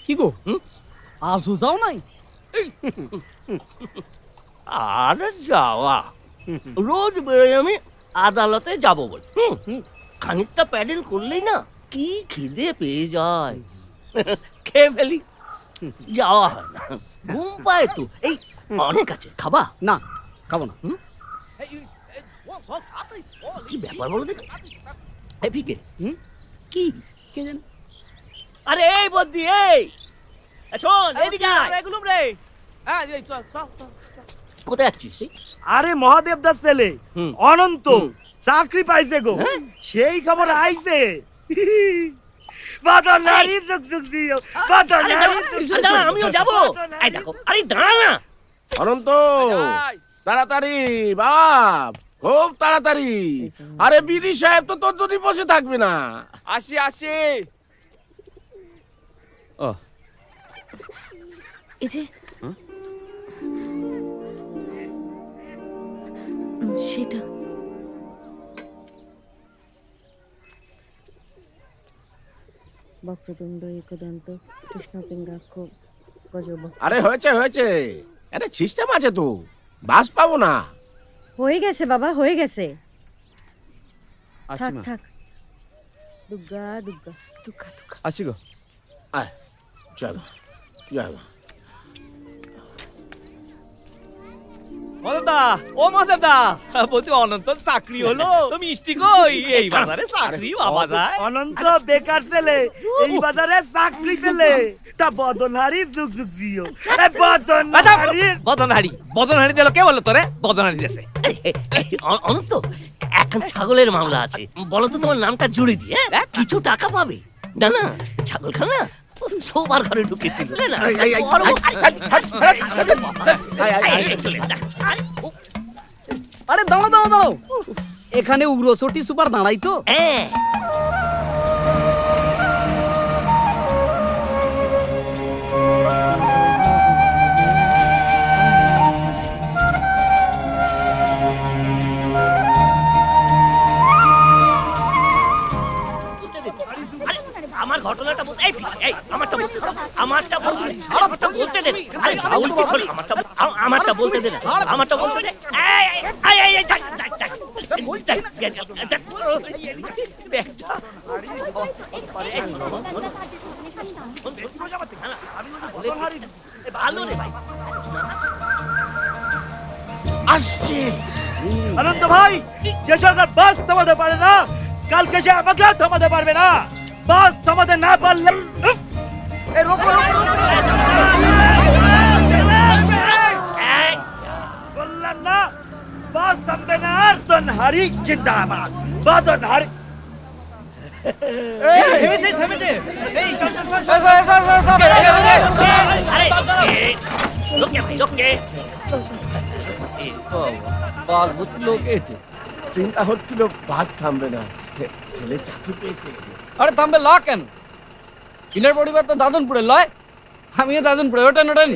কি গো আজও যাও নাই? আরে যাওয়া, রোজ বেরোই আমি আদালতে যাবো বল। খানিকটা প্যাডেল করলেই না কি খিদে পেয়ে যায়, খেয়ে ফেলি, যাওয়া হয় না। ঘুম পায় তো। এই অনেক আছে, খাবা? না খাবো না। কি ব্যাপার বলো দেখি। এই ফিকে কি কে জানে? আরে এই বদ্দি, এই শোন এদিকে আয়। কোথায় যাচ্ছিস? আরে মহাদেব দাস ছেলে অনন্ত চাকরি পাইছে গো, সেই খবর আইছে। আমিও যাবো। এই দেখো, আরে দাঁড়া না অনন্ত, তাড়াতাড়ি বাপ, খুব তাড়াতাড়ি। আরে বিডি সাহেব তো তোর জন্য বসে থাকবে না। আসি আসি। এই যে সেটা বক্রতুণ্ড একদন্ত কৃষ্ণপিঙ্গাক্ষ গজব। আরে হয়েছে হয়েছে, আরে সিস্টেম আছে তো, বাস পাবো না। হয়ে গেছে বাবা, হয়ে গেছে। আসি থাক মা। থাক, দুর্গা দুর্গা দুঃখা দুঃখা। আসি গো। আয় চলো চলো। মহাদেবদা, ও মহাদেবদা, বলছি অনন্ত চাকরি হলো, মিষ্টি কই? এই বাজারে চাকরি পাওয়া যায়? অনন্ত বেকার ছেলে এই বাজারে চাকরি পেলে তা বদনহারি যুগ যুগ জিও। বদনহারি বদনহারি দিল কে বললো তোরে? বদনহারি দেশে অনন্ত, এখন ছাগলের মামলা আছে, বলো তো তোমার নামটা জুড়ে দিয়ে কিছু টাকা পাবে। না না, ছাগলখানা সবার ঘরে ঢুকেছিল না। আরে দাঁড়াও দাঁড়াও দাঁড়াও, এখানে উগ্রচটি সুপার দাঁড়াই তো। আমার ঘটনাটা বলতে, এই আমারটা বলতে দাও, আমারটা বলতে দে, আমারটা বলতে দে। আরে বলছি শোন, আমারটা বলতে দে না, আমারটা বলতে দে। এই যাক যাক যাক, ভালো রে ভাই। আসছে অনন্ত ভাই, যে সরকার বাস থামাতে পারে না, কালকে সে আমাকে থামাতে পারবে না। বাস থামাতে না পারলে বললাম না, বাস থামবে না। আর তনহারি জিন্দাবাদ, বদনহারি। চিন্তা হচ্ছিল বাস থামবে না, ছেলে চাকরি পেয়েছে। আরে থামবে ল কেন? ইনার পরিবার তো দাদনপুরে লয়, আমিও দাদনপুরে। ওঠেন ওঠেন।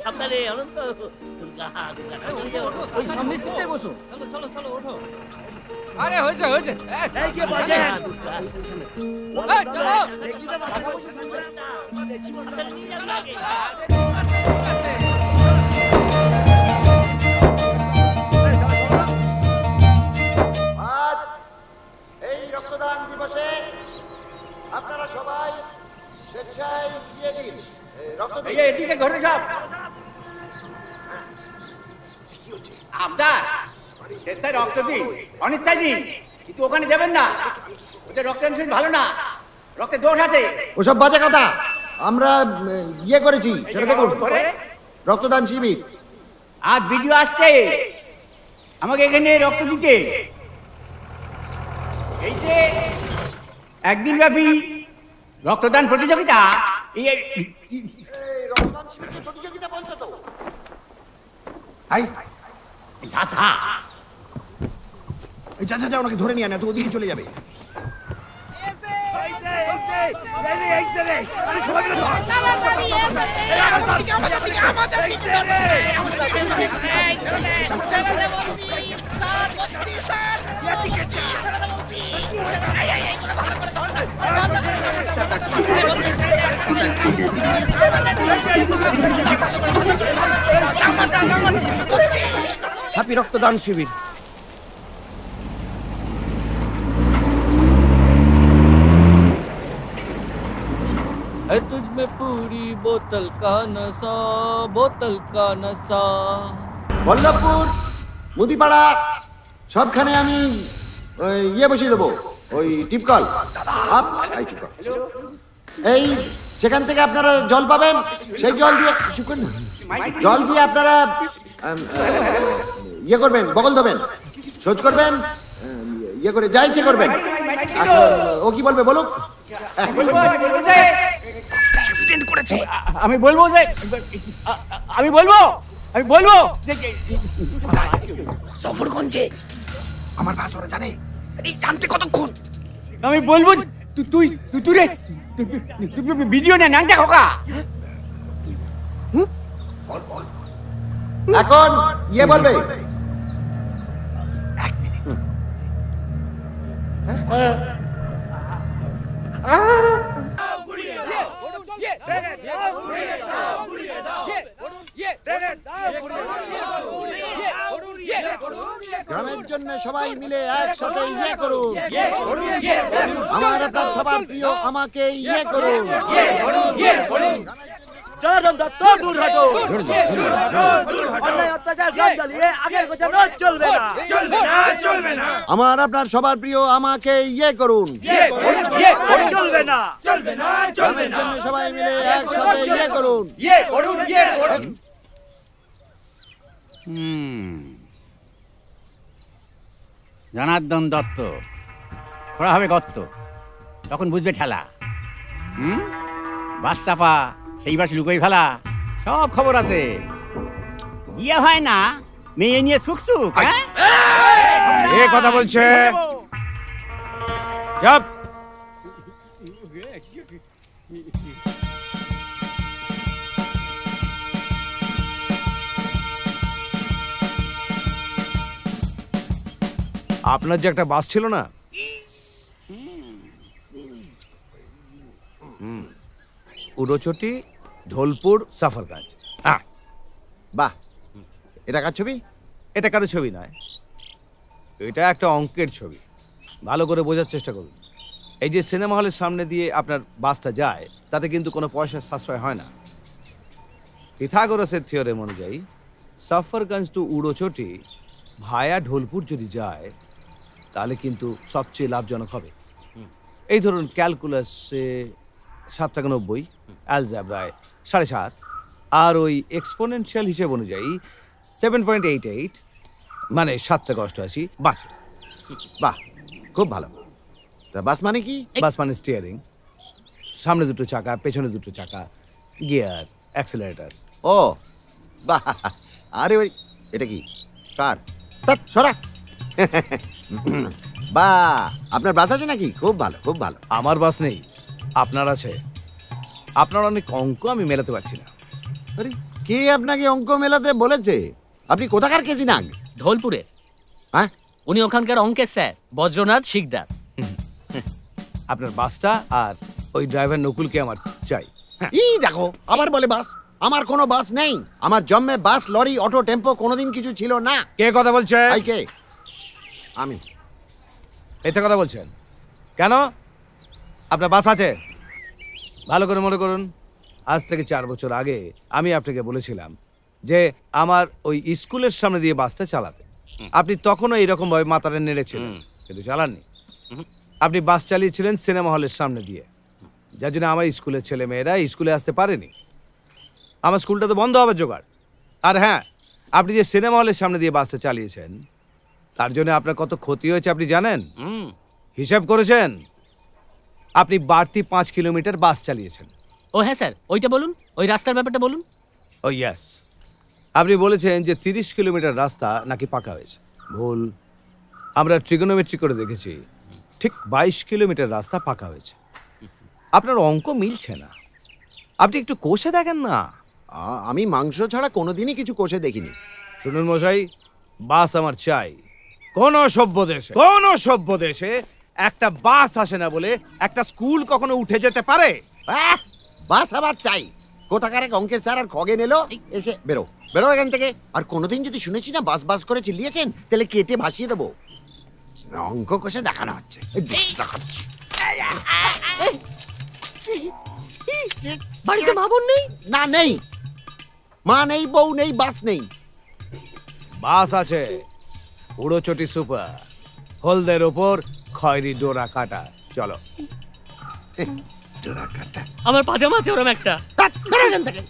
সামনে অনন্ত, ওই সামনে সিটে বসো। চলো ওঠো। আরে হয়েছে হয়েছে। আজ এই রক্তদান দিবসে আপনারা সবাই স্বেচ্ছায় দিয়ে দিন রক্ত দিন। এদিকে ঘরে সব আবদার স্বেচ্ছায় রক্ত দিন, অনিচ্ছায় দিন, কিন্তু ওখানে দেবেন না। ওদের রক্তের শরীর ভালো না, রক্তের দোষ আছে। ওসব বাজে কথা, আমরা ইয়ে করেছি সেটা দেখুন, রক্তদান শিবির। আজ ভিডিও আসছে আমাকে এখানে রক্ত দিতে। এই যে একদিন ব্যাপী রক্তদান প্রতিযোগিতা, রক্তদান শিবিরের প্রতিযোগিতা বলছো তো? যা ওনাকে ধরে নিয়ে আনে, তো ওদিকে চলে যাবে। স্যার হ্যাপি রক্তদান শিবির। है तुझ में पूरी बोतल का नशा, बोतल का नशा। বল্লভপুর মুদিপাড়া সবখানে আমি বসিয়ে দেবো, ওই টিপকল। এই সেখান থেকে আপনারা জল পাবেন, সেই জল দিয়ে জল দিয়ে আপনারা করবেন, বগল দেবেন, শোচ করবেন, করে যা ইচ্ছে করবেন। ও কি বলবে বলুক। আমি বলবো যে আমি বলবো যে সফরগঞ্জে আমার ভাষা জানে, জানতে কতক্ষণ? আমি বলবো তুই রে ভিডিও নে নাংটা খোকা। এখন বলবে। গ্রামের জন্য সবাই মিলে একসাথে করুন। আমার আপনার সবার প্রিয় আমাকে করুন। জনার্দন দত্ত দূর হটো। অন্যায় অত্যাচার গ্রাম জ্বালিয়ে আগের কথা চলবে না, চলবে না, চলবে না। আমার আপনার সবার প্রিয় আমাকে করুন। চলবে না, চলবে না, চলবে না। সবাই মিলে একসাথে করুন। জনার্দন দত্ত খোঁড়া হবে গর্ত, তখন বুঝবে ঠেলা। বাস চাপা, সেই বাস লুকোই ফেলা, সব খবর আছে। বিয়ে হয় না, মেয়ে নিয়ে সুখ সুখ। এ কথা বলছে চুপ। আপনার যে একটা বাস ছিল না, উড়োচটি, ঢোলপুর, সাফরগঞ্জ। বাহ, এটা কার ছবি? এটা কারো ছবি নয়, এটা একটা অঙ্কের ছবি। ভালো করে বোঝার চেষ্টা করুন। এই যে সিনেমা হলের সামনে দিয়ে আপনার বাসটা যায়, তাতে কিন্তু কোনো পয়সার সাশ্রয় হয় না। পিথাগোরাসের থিওরেম অনুযায়ী সাফরগঞ্জ টু উড়োচটি ভায়া ঢোলপুর যদি যায়, তাহলে কিন্তু সবচেয়ে লাভজনক হবে। এই ধরুন ক্যালকুলাসে 7 টাকা 90, অ্যালজাব্রায় 7.5, আর ওই এক্সপোনেনশিয়াল হিসেব অনুযায়ী 7.88, মানে 7 টাকা 88 বাঁচে। বাহ, খুব ভালো। তা বাস মানে কি? বাস মানে স্টিয়ারিং, সামনে দুটো চাকা, পেছনে দুটো চাকা, গিয়ার, অ্যাক্সেলারেটর। ও বাহ, আরে ওই এটা কি কার? সরা। বা আপনার বাস আছে নাকি? খুব ভালো, খুব ভালো। আমার বাস নেই, আপনার আছে। আপনার অনেক অঙ্ক আমি মেলাতে পারছি না। আরে কে আপনাকে অঙ্ক মেলাতে বলেছে? আপনি কোথাকার কেজি নাগ? ঢোলপুরের। হ্যাঁ, উনি ওখানকার অঙ্কের স্যার, বজ্রনাথ শিকদার। আপনার বাসটা আর ওই ড্রাইভার নকুলকে আমার চাই। দেখো আবার বলে বাস। আমার কোনো বাস নেই। আমার জন্মে বাস, লরি, অটো, টেম্পো কোনোদিন কিছু ছিল না। কে কথা বলছে? কে? আমি। এতে কথা বলছেন কেন? আপনার বাস আছে? ভালো করে মনে করুন, আজ থেকে 4 বছর আগে আমি আপনাকে বলেছিলাম যে আমার ওই স্কুলের সামনে দিয়ে বাসটা চালাতে। আপনি তখনও এইরকম ভাবে মাথাটা নেড়েছিলেন, কিন্তু চালাননি। আপনি বাস চালিয়েছিলেন সিনেমা হলের সামনে দিয়ে, যার জন্য আমার স্কুলের ছেলে মেয়েরা স্কুলে আসতে পারেনি। আমার স্কুলটা তো বন্ধ হবে জোগাড়। আর হ্যাঁ, আপনি যে সিনেমা হলের সামনে দিয়ে বাসটা চালিয়েছেন, তার জন্য আপনার কত ক্ষতি হয়েছে আপনি জানেন? হিসাব করেছেন? আপনি বাড়তি 5 কিলোমিটার বাস চালিয়েছেন। ও হ্যাঁ স্যার, ওইটা বলুন, ওই রাস্তার ব্যাপারটা বলুন। ও ইয়েস, আপনি বলেছেন যে 30 কিলোমিটার রাস্তা নাকি পাকা হয়েছে। ভুল। আমরা ট্রিগোনোমেট্রি করে দেখেছি, ঠিক 22 কিলোমিটার রাস্তা পাকা হয়েছে। আপনার অঙ্ক মিলছে না, আপনি একটু কষে দেখেন না। আমি মাংস ছাড়া কোনোদিনই কিছু কষে দেখিনি। শুনুন মশাই, বাস আমার চাই। কোন সভ্য দেশে একটা বাস আসে না বলে একটা স্কুল কখনো উঠে যেতে পারে? বাস আবার চাই। কোথাকার এক অঙ্কের স্যার আর খগেন এলো, এসে বেরো বেরো এখান থেকে। আর কোনোদিন যদি শুনেছি না বাস বাস করে চিল্লিয়েছেন, তাহলে কেটে ভাসিয়ে দেবো। অঙ্ক কষে দেখানো হচ্ছে, দেখাচ্ছি। বাড়িতে মা বোন নেই? না নেই, মা নেই, বউ নেই, বাস নেই। বাস আছে, উড়োচটি সুপার, হলদের ওপর খয়েরি ডোরা কাটা। চলো। ডোরা কাটা আমার পাজামা আছে ওরম একটা। বেরো এখান থেকে।